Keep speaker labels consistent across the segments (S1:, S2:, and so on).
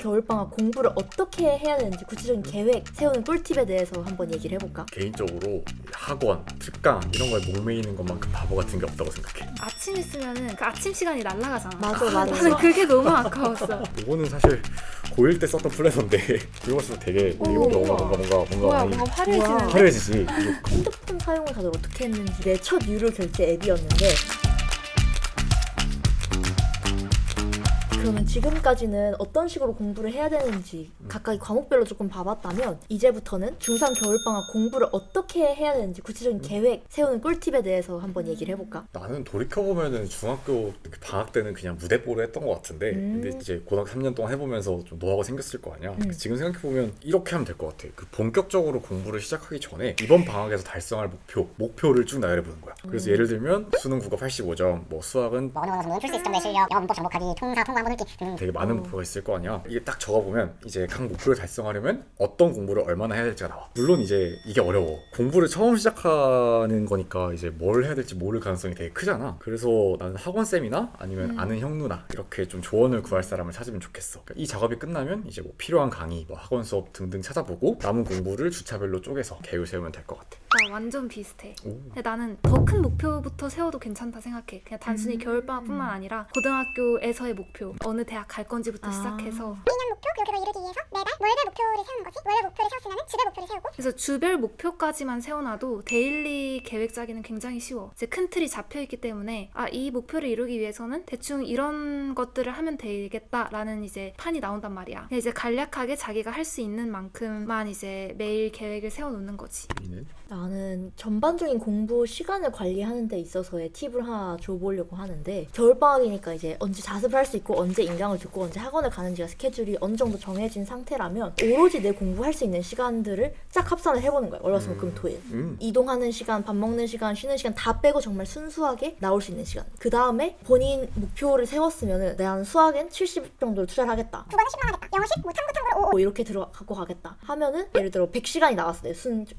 S1: 겨울방학 공부를 어떻게 해야 되는지 구체적인 계획 세우는 꿀팁에 대해서 한번 얘기를 해볼까?
S2: 개인적으로 학원, 특강 이런 거에 목매이는 것만큼 바보 같은 게 없다고 생각해.
S3: 아침 있으면은 그 아침 시간이 날아가잖아.
S1: 맞아.
S3: 나는 그게 너무 아까웠어.
S2: 이거는 사실 고1 때 썼던 플래너인데 이거 쓰면 되게 뭔가 많이
S3: 화려해지는데.
S2: 화려해지지.
S1: 핸드폰 사용을 다들 어떻게 했는지 내 첫 유료 결제 앱이었는데 그러면 지금까지는 어떤 식으로 공부를 해야 되는지 각각의 과목별로 조금 봐봤다면 이제부터는 중3 겨울방학 공부를 어떻게 해야 되는지 구체적인 계획 세우는 꿀팁에 대해서 한번 얘기를 해볼까?
S2: 나는 돌이켜보면은 중학교 방학 때는 그냥 무대뽀를 했던 것 같은데 근데 이제 고등학교 3년 동안 해보면서 좀 노하우가 생겼을 거 아니야. 지금 생각해보면 이렇게 하면 될 것 같아. 그 본격적으로 공부를 시작하기 전에 이번 방학에서 달성할 목표를 쭉 나열해보는 거야. 그래서 예를 들면 수능 국어 85점, 뭐 수학은
S4: 어느 정도 풀 수 있을 정도의 실력, 영어 문법 정복하기, 통사, 통과 한번 읽기
S2: 되게 많은 목표가 있을 거 아니야. 이게 딱 적어보면 이제 각 목표를 달성하려면 어떤 공부를 얼마나 해야 될지가 나와. 물론 이제 이게 어려워. 공부를 처음 시작하는 거니까 이제 뭘 해야 될지 모를 가능성이 되게 크잖아. 그래서 나는 학원쌤이나 아니면 아는 형 누나 이렇게 좀 조언을 구할 사람을 찾으면 좋겠어. 그러니까 이 작업이 끝나면 이제 뭐 필요한 강의, 뭐 학원 수업 등등 찾아보고 남은 공부를 주차별로 쪼개서 계획을 세우면 될 것 같아.
S3: 나 완전 비슷해. 근데 나는 더 큰 목표부터 세워도 괜찮다 생각해. 그냥 단순히 겨울방학뿐만 아니라 고등학교에서의 목표, 어느 대학 갈 건지부터 시작해서
S4: 2년 목표, 그리고 그걸 이루기 위해서 매달 월별 목표를 세우는 거지. 월별 목표를 세웠으면 주별 목표를 세우고
S3: 그래서 주별 목표까지만 세워놔도 데일리 계획 짜기는 굉장히 쉬워. 이제 큰 틀이 잡혀있기 때문에 이 목표를 이루기 위해서는 대충 이런 것들을 하면 되겠다라는 이제 판이 나온단 말이야. 그냥 이제 간략하게 자기가 할 수 있는 만큼만 이제 매일 계획을 세워놓는 거지.
S1: 나는 전반적인 공부 시간을 관리하는 데 있어서의 팁을 하나 줘보려고 하는데 겨울방학이니까 이제 언제 자습을 할 수 있고 언제 인강을 듣고 언제 학원을 가는지가 스케줄이 어느 정도 정해진 상태라면 오로지 내 공부할 수 있는 시간들을 쫙 합산을 해보는 거야. 월화수목금토일 이동하는 시간, 밥 먹는 시간, 쉬는 시간 다 빼고 정말 순수하게 나올 수 있는 시간. 그 다음에 본인 목표를 세웠으면은 나는 수학엔 70 정도를 투자를 하겠다.
S4: 국어는 10만 하겠다. 영어 10, 뭐 참고 5.
S1: 뭐 이렇게 갖고 가겠다 하면은 예를 들어 100시간이 나왔어 내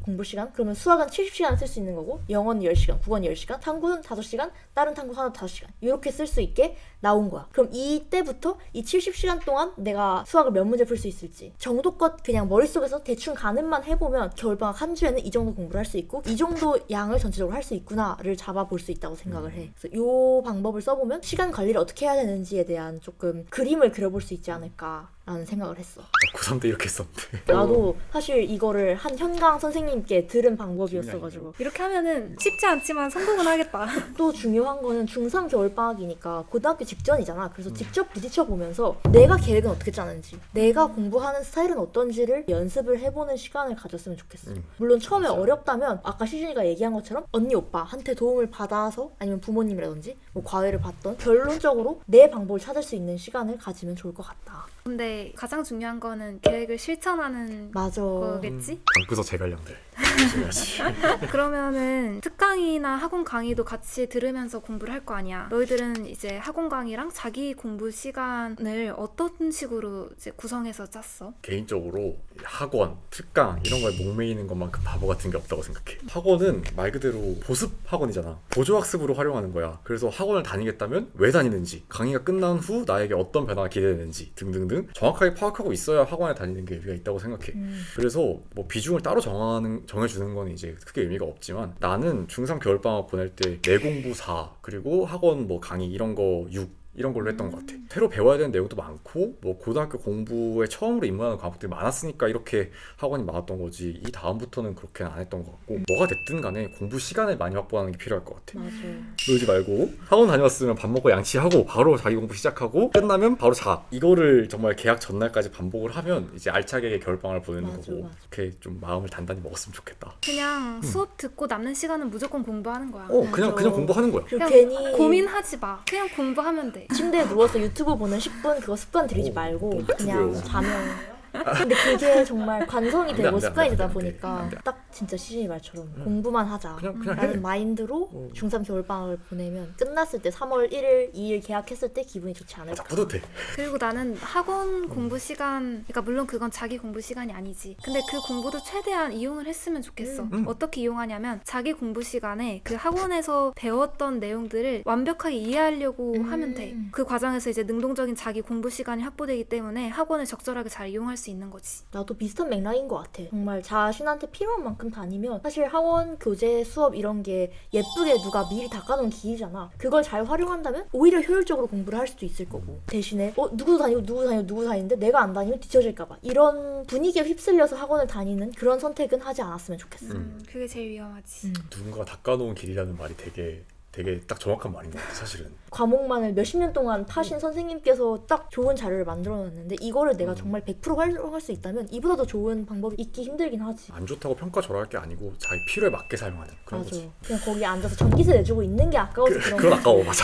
S1: 공부 시간. 그러면 수학은 70시간을 쓸 수 있는 거고 영어는 10시간, 국어는 10시간, 탐구는 5시간, 다른 탐구 하나 5시간 이렇게 쓸 수 있게 나온 거야. 그럼 이때부터 이 70시간 동안 내가 수학을 몇 문제 풀 수 있을지 정도껏 그냥 머릿속에서 대충 가늠만 해보면 겨울방학 한 주에는 이 정도 공부를 할 수 있고 이 정도 양을 전체적으로 할 수 있구나를 잡아볼 수 있다고 생각을 해. 그래서 이 방법을 써보면 시간 관리를 어떻게 해야 되는지에 대한 조금 그림을 그려볼 수 있지 않을까 라는 생각을 했어.
S2: 고3 때 이렇게 했었는데
S1: 나도 사실 이거를 한 현강 선생님께 들은 방법이었어가지고.
S3: 이렇게 하면은 쉽지 않지만 성공은 하겠다.
S1: 또 중요한 거는 중3 겨울방학이니까 고등학교 직전이잖아. 그래서 직접 부딪혀보면서 내가 계획은 어떻게 짜는지, 내가 공부하는 스타일은 어떤지를 연습을 해보는 시간을 가졌으면 좋겠어. 물론 처음에 어렵다면 아까 시준이가 얘기한 것처럼 언니 오빠한테 도움을 받아서 아니면 부모님이라든지 뭐 과외를 받던 결론적으로 내 방법을 찾을 수 있는 시간을 가지면 좋을 것 같다.
S3: 근데 가장 중요한 거는 계획을 실천하는
S1: 맞아.
S3: 거겠지?
S2: 방구석 제갈량들 조심해야지.
S3: 그러면은 특강이나 학원 강의도 같이 들으면서 공부를 할 거 아니야. 너희들은 이제 학원 강의랑 자기 공부 시간을 어떤 식으로 이제 구성해서 짰어?
S2: 개인적으로 학원, 특강 이런 거에 목매이는 것만큼 바보 같은 게 없다고 생각해. 학원은 말 그대로 보습 학원이잖아. 보조학습으로 활용하는 거야. 그래서 학원을 다니겠다면 왜 다니는지, 강의가 끝난 후 나에게 어떤 변화가 기대되는지 등등등 정확하게 파악하고 있어야 학원에 다니는 게 의미가 있다고 생각해. 그래서 뭐 비중을 따로 정해주는 건 이제 크게 의미가 없지만 나는 중3 겨울방학 보낼 때 내 공부 4 그리고 학원 뭐 강의 이런 거 6 이런 걸로 했던 것 같아. 새로 배워야 되는 내용도 많고 뭐 고등학교 공부에 처음으로 입문하는 과목들이 많았으니까 이렇게 학원이 많았던 거지 이 다음부터는 그렇게는 안 했던 것 같고 뭐가 됐든 간에 공부 시간을 많이 확보하는 게 필요할 것 같아.
S1: 맞아.
S2: 놀지 말고 학원 다녔으면 밥 먹고 양치하고 바로 자기 공부 시작하고 끝나면 바로 자. 이거를 정말 개학 전날까지 반복을 하면 이제 알차게 겨울방학을 보내는
S1: 맞아,
S2: 거고
S1: 맞아.
S2: 이렇게 좀 마음을 단단히 먹었으면 좋겠다.
S3: 그냥 수업 듣고 남는 시간은 무조건 공부하는 거야.
S2: 그냥 공부하는 거야.
S1: 그리고
S3: 그냥
S1: 괜히
S3: 고민하지 마. 그냥 공부하면 돼.
S1: 침대에 누워서 유튜브 보는 10분 그거 습관 들이지 말고 그냥
S2: 유튜브요.
S1: 자면 근데 그게 정말 관성이
S2: 안 돼,
S1: 되고
S2: 안 돼,
S1: 습관이
S2: 안 돼,
S1: 되다
S2: 안 돼,
S1: 보니까
S2: 안 돼.
S1: 딱 진짜 시즌이 말처럼 공부만 하자
S2: 그냥 해.
S1: 라는 마인드로 중3 겨울방학을 보내면 끝났을 때 3월 1일, 2일 개학했을 때 기분이 좋지 않을까.
S2: 맞아, 뿌듯해.
S3: 그리고 나는 학원 공부 시간, 그러니까 물론 그건 자기 공부 시간이 아니지. 근데 그 공부도 최대한 이용을 했으면 좋겠어. 어떻게 이용하냐면 자기 공부 시간에 그 학원에서 배웠던 내용들을 완벽하게 이해하려고 하면 돼. 그 과정에서 이제 능동적인 자기 공부 시간이 확보되기 때문에 학원을 적절하게 잘 이용할 수 있는 거지.
S1: 나도 비슷한 맥락인 것 같아. 정말 자신한테 필요한 만큼 다니면 사실 학원, 교재, 수업 이런 게 예쁘게 누가 미리 닦아놓은 기기잖아. 그걸 잘 활용한다면 오히려 효율적으로 공부를 할 수도 있을 거고 대신에 누구도 다니고 누구 다니는데 내가 안 다니면 뒤처질까 봐 이런 분위기에 휩쓸려서 학원을 다니는 그런 선택은 하지 않았으면 좋겠어.
S3: 그게 제일 위험하지.
S2: 누군가 닦아놓은 길이라는 말이 되게 딱 정확한 말인 것 같아 사실은.
S1: 과목만을 몇십 년 동안 파신 선생님께서 딱 좋은 자료를 만들어놨는데 이거를 내가 정말 100% 활용할 수 있다면 이보다 더 좋은 방법이 있기 힘들긴 하지.
S2: 안 좋다고 평가절하할 게 아니고 자기 필요에 맞게 사용하는 그런
S1: 맞아.
S2: 거지.
S1: 그냥 거기 앉아서 전기세 내주고 있는 게 아까워서 그런
S2: 그건
S1: 거지.
S2: 아까워. 맞아.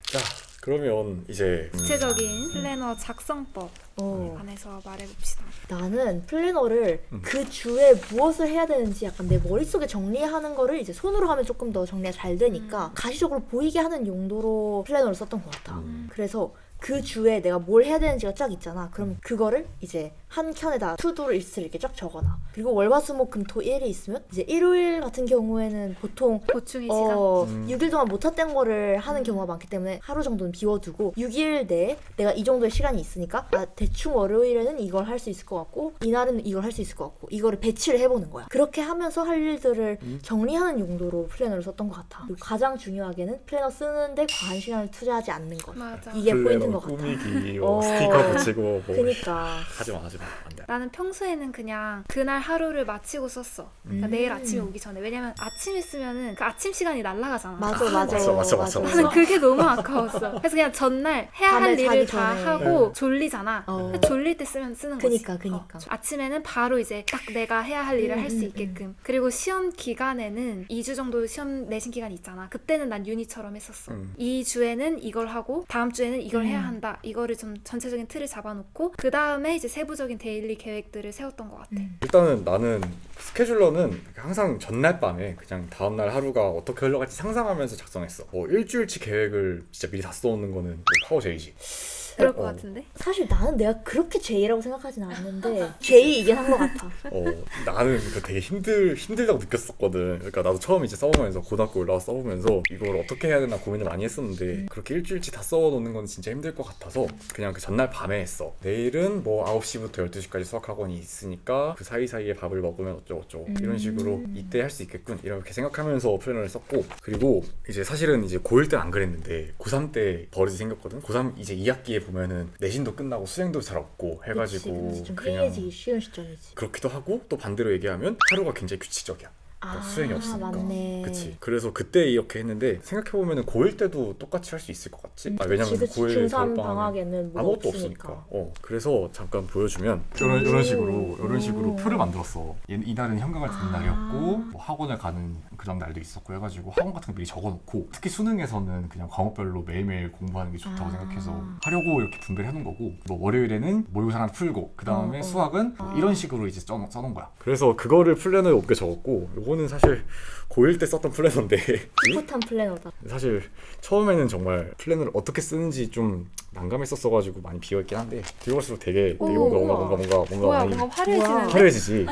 S2: 자 그러면 이제
S3: 구체적인 플래너 작성법
S1: 어.
S3: 관해서 말해봅시다.
S1: 나는 플래너를 그 주에 무엇을 해야 되는지 약간 내 머릿속에 정리하는 거를 이제 손으로 하면 조금 더 정리가 잘 되니까 가시적으로 보이게 하는 용도로 플래너를 썼던 것 같아. 그래서 그 주에 내가 뭘 해야 되는지가 쫙 있잖아. 그럼 그거를 이제 한 켠에다 투두 리스트를 이렇게 쫙 적어놔. 그리고 월화수목금토 1일이 있으면 이제 일요일 같은 경우에는 보통
S3: 보충의 시간.
S1: 6일 동안 못했던 거를 하는 경우가 많기 때문에 하루 정도는 비워두고 6일 내에 내가 이 정도의 시간이 있으니까 대충 월요일에는 이걸 할 수 있을 것 같고 이날은 이걸 할 수 있을 것 같고 이거를 배치를 해보는 거야. 그렇게 하면서 할 일들을 정리하는 용도로 플래너를 썼던 것 같아. 그리고 가장 중요하게는 플래너 쓰는데 과한 시간을 투자하지 않는 것.
S3: 맞아.
S1: 이게 포인트인
S2: 플래너
S1: 것 같아.
S2: 꾸미기,
S1: 어.
S2: 스티커 붙이고 뭐
S1: 그니까
S2: 하지마 안 돼.
S3: 나는 평소에는 그냥 그날 하루를 마치고 썼어. 그러니까 내일 아침에 오기 전에. 왜냐면 아침에 쓰면은 그 아침 시간이 날아가잖아.
S1: 맞아.
S3: 나는 그게 너무 아까웠어. 그래서 그냥 전날 해야 할
S1: 밤에
S3: 일을
S1: 자기
S3: 다
S1: 전에.
S3: 하고 졸리잖아.
S1: 어.
S3: 졸릴 때 쓰는 거지.
S1: 그니까.
S3: 아침에는 바로 이제 딱 내가 해야 할 일을 할 수 있게끔. 그리고 시험 기간에는 2주 정도 시험 내신 기간이 있잖아. 그때는 난 유니처럼 했었어. 이 주에는 이걸 하고 다음 주에는 이걸 해야 한다. 이거를 좀 전체적인 틀을 잡아놓고 그 다음에 이제 세부적인 데일리 계획들을 세웠던 것 같아.
S2: 일단은 나는 스케줄러는 항상 전날 밤에 그냥 다음날 하루가 어떻게 흘러갈지 상상하면서 작성했어. 일주일치 계획을 진짜 미리 다 써놓는 거는 파워제이지.
S3: 그럴 것 같은데?
S1: 사실 나는 내가 그렇게 J라고 생각하진 않는데 J이긴 한 것 같아.
S2: 나는 그 되게 힘들다고 느꼈었거든. 그러니까 나도 처음 이제 써보면서 고등학교 올라와서 써보면서 이걸 어떻게 해야 되나 고민을 많이 했었는데 그렇게 일주일치 다 써놓는 건 진짜 힘들 것 같아서 그냥 그 전날 밤에 했어. 내일은 뭐 9시부터 12시까지 수학학원이 있으니까 그 사이사이에 밥을 먹으면 어쩌고저쩌고 이런 식으로 이때 할 수 있겠군 이렇게 생각하면서 플래너를 썼고 그리고 이제 사실은 이제 고1 때는 안 그랬는데 고3 때 버릇이 생겼거든. 고3 이제 2학기에 보면은 내신도 끝나고 수행도 잘 없고 해가지고
S1: 그치, 좀
S2: 그냥
S1: 해이해지기 쉬운 시점이지.
S2: 그렇기도 하고 또 반대로 얘기하면 하루가 굉장히 규칙적이야. 수행이 없으니까.
S1: 맞네.
S2: 그치. 그래서 그때 이렇게 했는데 생각해보면 고1 때도 똑같이 할 수 있을 것 같지? 왜냐면
S1: 그치,
S2: 고1
S1: 중3 방학에는 뭐가
S2: 아무것도
S1: 없으니까.
S2: 없으니까. 그래서 잠깐 보여주면 이런 식으로 표를 만들었어. 이날은 현강을 듣는 날이었고 뭐 학원을 가는 그런 날도 있었고 해가지고 학원 같은 거 미리 적어놓고 특히 수능에서는 그냥 과목별로 매일매일 공부하는 게 좋다고 생각해서 하려고 이렇게 분배를 해놓은 거고 뭐 월요일에는 모의고사 하나 풀고 그 다음에 수학은 뭐 이런 식으로 이제 써놓은 거야. 그래서 그거를 플래너에 옮겨 적었고 요거는 사실 고1 때 썼던 플래너인데
S1: 풋풋한 플래너다.
S2: 사실 처음에는 정말 플래너를 어떻게 쓰는지 좀 난감했었어가지고 많이 비어있긴 한데 비어갈수록 되게 뭔가
S3: 뭐야,
S2: 많이
S3: 뭔가 화려해지는데?
S2: 화려해지지.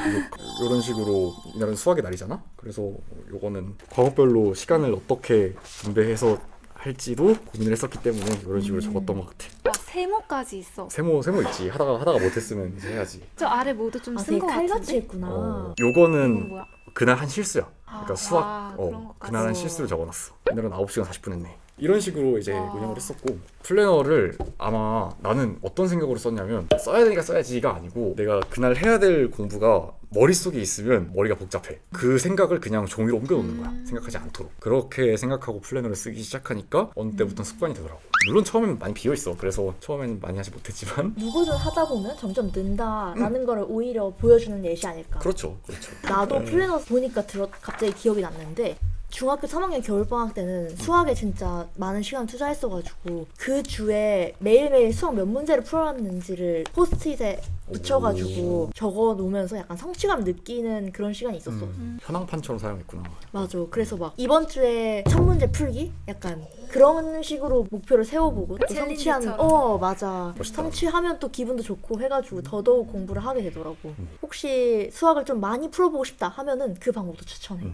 S2: 이런 식으로 이날은 수학의 날이잖아. 그래서 요거는 과목별로 시간을 어떻게 분배해서 할지도 고민을 했었기 때문에 이런 식으로 적었던 것 같아.
S3: 와, 세모까지 있어.
S2: 세모 있지. 하다가 못했으면 이제 해야지.
S3: 저 아래 모두 좀 쓴
S1: 되게
S3: 거
S1: 칼같이
S3: 같은데?
S1: 했구나.
S3: 이건
S2: 요거는
S3: 뭐야?
S2: 그날 한 실수야. 그러니까 수학
S3: 그런 것까지.
S2: 그날 한 실수를 적어놨어. 이날은 9시간 40분 했네. 이런 식으로 이제
S3: 와.
S2: 운영을 했었고 플래너를 아마 나는 어떤 생각으로 썼냐면 써야 되니까 써야지가 아니고 내가 그날 해야 될 공부가 머릿속에 있으면 머리가 복잡해. 그 생각을 그냥 종이로 옮겨놓는 거야. 생각하지 않도록. 그렇게 생각하고 플래너를 쓰기 시작하니까 어느 때부터 습관이 되더라고. 물론 처음에는 많이 비어있어. 그래서 처음에는 많이 하지 못했지만
S1: 누구든 하다 보면 점점 는다라는 거를 오히려 보여주는 예시 아닐까.
S2: 그렇죠.
S1: 나도 플래너 보니까 갑자기 기억이 났는데 중학교 3학년 겨울방학 때는 수학에 진짜 많은 시간 투자했어가지고 그 주에 매일매일 수학 몇 문제를 풀어놨는지를 포스트잇에 붙여가지고 적어 놓으면서 약간 성취감 느끼는 그런 시간이 있었어.
S2: 현황판처럼 사용했구나.
S1: 맞아. 그래서 막 이번 주에 첫 문제 풀기? 약간 그런 식으로 목표를 세워보고 또 성취하는
S3: 챌린지처럼.
S1: 맞아.
S2: 멋있다.
S1: 성취하면 또 기분도 좋고 해가지고 더더욱 공부를 하게 되더라고. 혹시 수학을 좀 많이 풀어보고 싶다 하면은 그 방법도 추천해.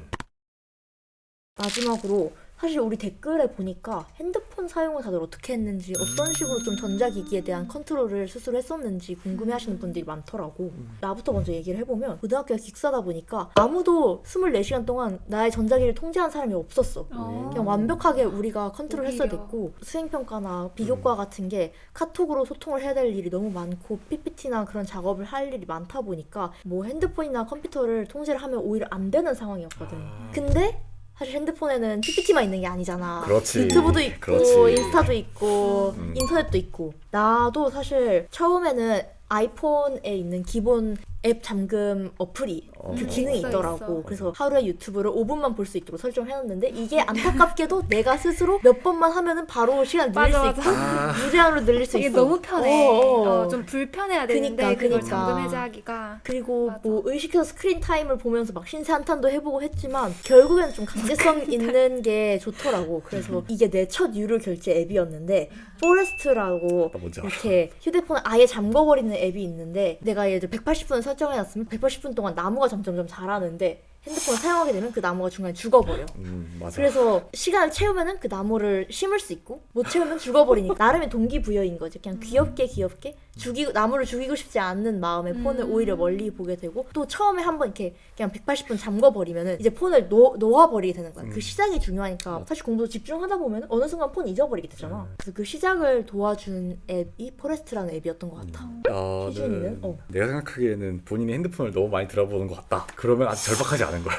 S1: 마지막으로 사실 우리 댓글에 보니까 핸드폰 사용을 다들 어떻게 했는지 어떤 식으로 좀 전자기기에 대한 컨트롤을 스스로 했었는지 궁금해하시는 분들이 많더라고. 나부터 먼저 얘기를 해보면 고등학교가 기숙사다 보니까 아무도 24시간 동안 나의 전자기기를 통제한 사람이 없었어. 그냥 완벽하게 우리가 컨트롤 했어야
S3: 오히려.
S1: 됐고 수행평가나 비교과 같은 게 카톡으로 소통을 해야 될 일이 너무 많고 PPT나 그런 작업을 할 일이 많다 보니까 뭐 핸드폰이나 컴퓨터를 통제를 하면 오히려 안 되는 상황이었거든. 근데 사실 핸드폰에는 PPT만 있는 게 아니잖아.
S2: 그렇지.
S1: 유튜브도 있고
S2: 그렇지.
S1: 인스타도 있고 인터넷도 있고. 나도 사실 처음에는 아이폰에 있는 기본 앱 잠금 어플이 그 기능이
S3: 있어,
S1: 있더라고.
S3: 있어.
S1: 그래서 하루에 유튜브를 5분만 볼 수 있도록 설정을 해놨는데 이게 안타깝게도 내가 스스로 몇 번만 하면은 바로 시간 늘릴
S3: 맞아,
S1: 수 있고 무제한으로 늘릴 수
S3: 이게
S1: 있어.
S3: 너무 편해.
S1: 어.
S3: 좀 불편해야 되는데
S1: 그니까.
S3: 그걸 잠금 해제하기가.
S1: 그리고
S3: 맞아.
S1: 뭐 의식해서 스크린 타임을 보면서 막 신세 한탄도 해보고 했지만 결국에는 좀 강제성 있는 게 좋더라고. 그래서 이게 내 첫 유료 결제 앱이었는데 포레스트라고
S2: 나 뭔지 알아.
S1: 이렇게 휴대폰을 아예 잠궈버리는 앱이 있는데 내가 예를 들어 180분 설정해놨으면 180분 동안 나무가 점점점 자라는데 핸드폰을 사용하게 되면 그 나무가 중간에 죽어버려.
S2: 맞아.
S1: 그래서 시간을 채우면은 그 나무를 심을 수 있고 못 채우면 죽어버리니까 나름의 동기부여인 거지. 그냥 귀엽게 죽이고 나무를 죽이고 싶지 않는 마음에 폰을 오히려 멀리 보게 되고 또 처음에 한번 이렇게 그냥 180분 잠궈버리면은 이제 폰을 놓아버리게 되는 거야. 그 시작이 중요하니까 사실 공부 집중하다 보면 어느 순간 폰 잊어버리게 되잖아. 그래서 그 시작을 도와준 앱이 포레스트라는 앱이었던 것 같아. 희준이는?
S2: 나는 내가 생각하기에는 본인이 핸드폰을 너무 많이 들어보는 것 같다. 그러면 아직 절박하지 않은 거야.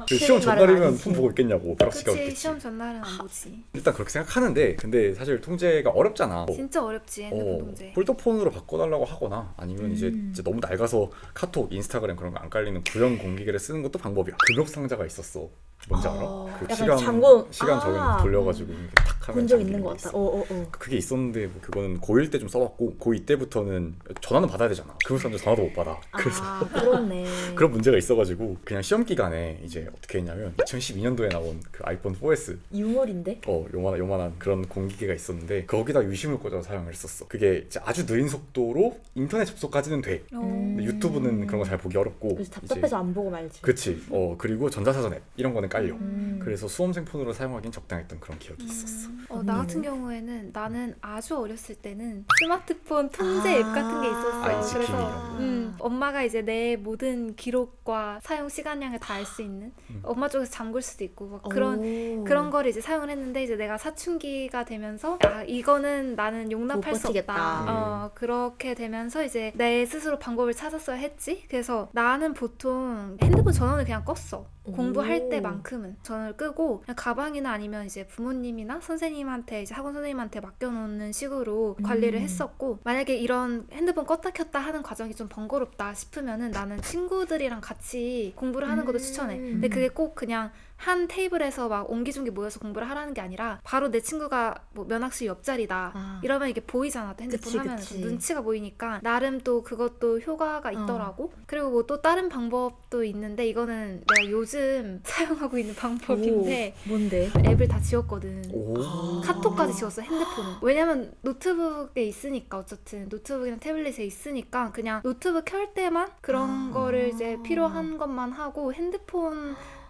S2: 그 시험
S1: 틀린 말은
S2: 전날이면
S1: 아니지.
S2: 폰 보고 있겠냐고. 벼락 씨가
S3: 그치,
S2: 없겠지.
S3: 시험 전날은 안 보지.
S2: 일단 그렇게 생각하는데 근데 사실 통제가 어렵잖아.
S3: 진짜 어렵지, 핸드폰 통제.
S2: 폴더폰으로 바꿔달라고 하거나 아니면 이제 너무 낡아서 카톡, 인스타그램 그런 거 안 깔리는 구형 공기계를 쓰는 것도 방법이야. 금욕 상자가 있었어. 뭔지 알아? 그
S1: 약간 잠궈-
S2: 시간 적용 돌려가지고 이렇게 탁 하면
S1: 본 적
S2: 잠기는
S1: 있는
S2: 거
S1: 것 같다.
S2: 있어. 그게 있었는데 뭐 그거는 고1 때 좀 써봤고 고2 때부터는 전화는 받아야 되잖아. 금욕 상자 전화도 못 받아. 그래서
S1: 그렇네.
S2: 그런 문제가 있어가지고 그냥 시험 기간에 이제 어떻게 했냐면 2012년도에 나온 그 아이폰 4S
S1: 유물인데?
S2: 요만한 그런 공기계가 있었는데 거기다 유심을 꽂아서 사용을 했었어. 그게 이제 아주 느린 속도로 인터넷 접속까지는 돼. 근데 유튜브는 그런 거 잘 보기 어렵고
S1: 그래서 답답해서 안 보고 말지.
S2: 그치. 그리고 전자사전 앱 이런 거는 깔려. 그래서 수험생 폰으로 사용하기엔 적당했던 그런 기억이 있었어.
S3: 나 같은 경우에는 나는 아주 어렸을 때는 스마트폰 통제 앱 같은 게 있었어.
S2: ICQ
S3: 그래서
S2: 이런
S3: 엄마가 이제 내 모든 기록과 사용 시간량을 다 알 수 있는 엄마 쪽에서 잠글 수도 있고 막 그런 거를 이제 사용을 했는데 이제 내가 사춘기가 되면서 이거는 나는 용납할
S1: 못
S3: 수
S1: 버티겠다.
S3: 없다. 그렇게 되면서 이제 내 스스로 방법을 찾았어야 했지. 그래서 나는 보통 핸드폰 전원을 그냥 껐어. 공부할 때만큼은 전원을 끄고 그냥 가방이나 아니면 이제 부모님이나 선생님한테 이제 학원 선생님한테 맡겨놓는 식으로 관리를 했었고 만약에 이런 핸드폰 껐다 켰다 하는 과정이 좀 번거롭다 싶으면은 나는 친구들이랑 같이 공부를 하는 것도 추천해. 근데 그게 꼭 그냥 한 테이블에서 막 옹기종기 모여서 공부를 하라는 게 아니라 바로 내 친구가 뭐 면학실 옆자리다 이러면 이게 보이잖아. 또 핸드폰
S1: 그치,
S3: 하면
S1: 그치.
S3: 눈치가 보이니까 나름 또 그것도 효과가 있더라고. 그리고 뭐 또 다른 방법도 있는데 이거는 내가 요즘 사용하고 있는 방법인데
S1: 뭔데?
S3: 앱을 다 지웠거든.
S2: 오.
S3: 카톡까지 지웠어, 핸드폰은. 왜냐면 노트북에 있으니까 어쨌든 노트북이나 태블릿에 있으니까 그냥 노트북 켤 때만 그런 거를 이제 필요한 것만 하고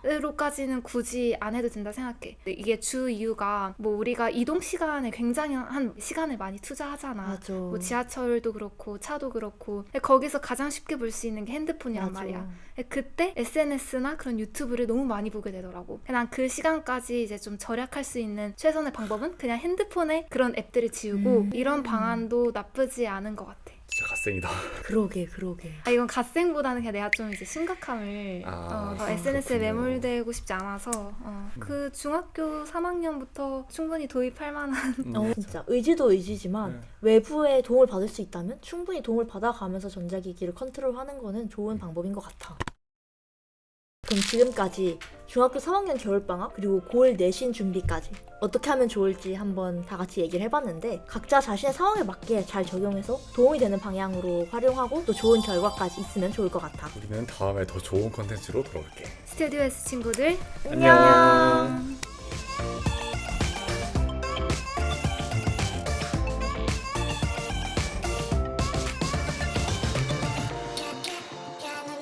S3: 핸드폰으로까지는 굳이 안 해도 된다 생각해. 근데 이게 주 이유가 뭐 우리가 이동 시간에 굉장히 한 시간을 많이 투자하잖아.
S1: 맞아.
S3: 뭐 지하철도 그렇고 차도 그렇고 근데 거기서 가장 쉽게 볼 수 있는 게 핸드폰이란
S1: 맞아.
S3: 말이야. 그때 SNS나 그런 유튜브를 너무 많이 보게 되더라고. 그냥 그 시간까지 이제 좀 절약할 수 있는 최선의 방법은 그냥 핸드폰에 그런 앱들을 지우고 이런 방안도 나쁘지 않은 것 같아.
S2: 진짜 갓생이다.
S1: 그러게.
S3: 이건 갓생보다는 그냥 내가 좀 이제 심각함을 SNS에
S2: 그렇군요.
S3: 매몰되고 싶지 않아서 그 중학교 3학년부터 충분히 도입할 만한
S1: 진짜 의지도 의지지만 외부의 도움을 받을 수 있다면 충분히 도움을 받아가면서 전자기기를 컨트롤하는 거는 좋은 방법인 것 같아. 그럼 지금까지 중학교 3학년 겨울방학 그리고 고1 내신 준비까지 어떻게 하면 좋을지 한번 다 같이 얘기를 해봤는데 각자 자신의 상황에 맞게 잘 적용해서 도움이 되는 방향으로 활용하고 또 좋은 결과까지 있으면 좋을 것 같아.
S2: 우리는 다음에 더 좋은 컨텐츠로 돌아올게.
S3: 스튜디오 S 친구들
S2: 안녕.